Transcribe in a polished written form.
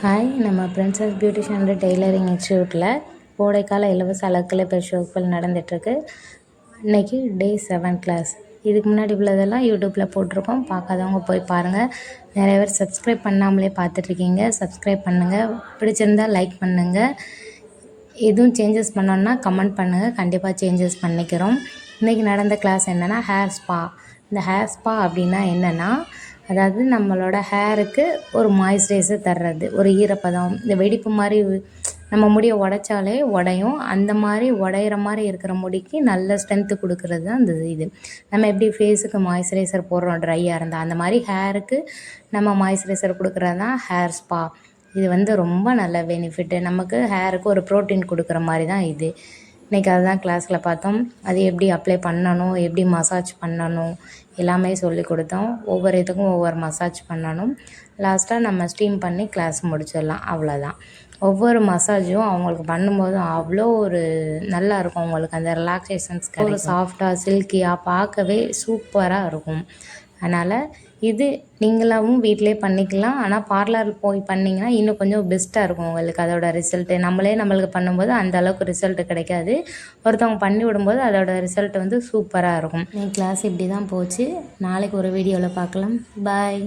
Hi, நம்ம princess beautician and tailoring இன்ஸ்டியூட்டில் கோடைக்கால இலவச அழகுக்கலை பயிற்சி வகுப்புகள் நடந்துகிட்ருக்கு. இன்றைக்கி டே 7 கிளாஸ். இதுக்கு முன்னாடி உள்ளதெல்லாம் யூடியூப்பில் போட்டிருக்கோம், பார்க்காதவங்க போய் பாருங்கள். நிறைய பேர் சப்ஸ்கிரைப் பண்ணாமலே பார்த்துட்ருக்கீங்க, சப்ஸ்கிரைப் பண்ணுங்கள். பிடிச்சிருந்தால் லைக் பண்ணுங்கள். எதுவும் சேஞ்சஸ் பண்ணோன்னா கமெண்ட் பண்ணுங்கள், கண்டிப்பாக சேஞ்சஸ் பண்ணிக்கிறோம். இன்றைக்கி நடந்த கிளாஸ் என்னென்னா ஹேர் ஸ்பா. இந்த ஹேர் ஸ்பா அப்படின்னா என்னென்னா, அதாவது நம்மளோட ஹேருக்கு ஒரு மாய்ஸ்சரைசர் தர்றது, ஒரு ஈரப்பதம், இந்த வெடிப்பு மாதிரி நம்ம முடியை உடைச்சாலே உடையும், அந்த மாதிரி உடையிற மாதிரி இருக்கிற முடிக்கு நல்ல ஸ்ட்ரென்த்து கொடுக்குறது தான் இந்த இது. நம்ம எப்படி ஃபேஸுக்கு மாய்ஸ்சரைசர் போடுறோம் ட்ரையாக இருந்தால், அந்த மாதிரி ஹேருக்கு நம்ம மாய்ஸ்சரைசர் கொடுக்குறது தான் ஹேர் ஸ்பா. இது ரொம்ப நல்ல பெனிஃபிட்டு, நமக்கு ஹேருக்கு ஒரு ப்ரோட்டீன் கொடுக்குற மாதிரி தான் இது. இன்றைக்கி அதுதான் கிளாஸில் பார்த்தோம். அது எப்படி அப்ளை பண்ணணும், எப்படி மசாஜ் பண்ணணும் எல்லாமே சொல்லி கொடுத்தோம். ஒவ்வொரு இதுக்கும் ஒவ்வொரு மசாஜ் பண்ணணும். லாஸ்ட்டாக நம்ம ஸ்டீம் பண்ணி கிளாஸ் முடிச்சிடலாம், அவ்வளோதான். ஒவ்வொரு மசாஜும் அவங்களுக்கு பண்ணும்போது அவ்வளோ ஒரு நல்லாயிருக்கும். அவங்களுக்கு அந்த ரிலாக்ஸேஷன்ஸ் கிடைக்கும். சாஃப்டாக சில்கியாக பார்க்கவே சூப்பராக இருக்கும். அதனால் இது நீங்களாவும் வீட்டிலே பண்ணிக்கலாம். ஆனால் பார்லர் போய் பண்ணிங்கன்னா இன்னும் கொஞ்சம் பெஸ்ட்டாக இருக்கும் உங்களுக்கு அதோட ரிசல்ட்டு. நம்மளுக்கு பண்ணும்போது அந்த அளவுக்கு ரிசல்ட்டு கிடைக்காது. ஒருத்தவங்க பண்ணி விடும்போது அதோட ரிசல்ட் சூப்பராக இருக்கும். கிளாஸ் இப்படி தான் போச்சு. நாளைக்கு ஒரு வீடியோவில் பார்க்கலாம். பாய்.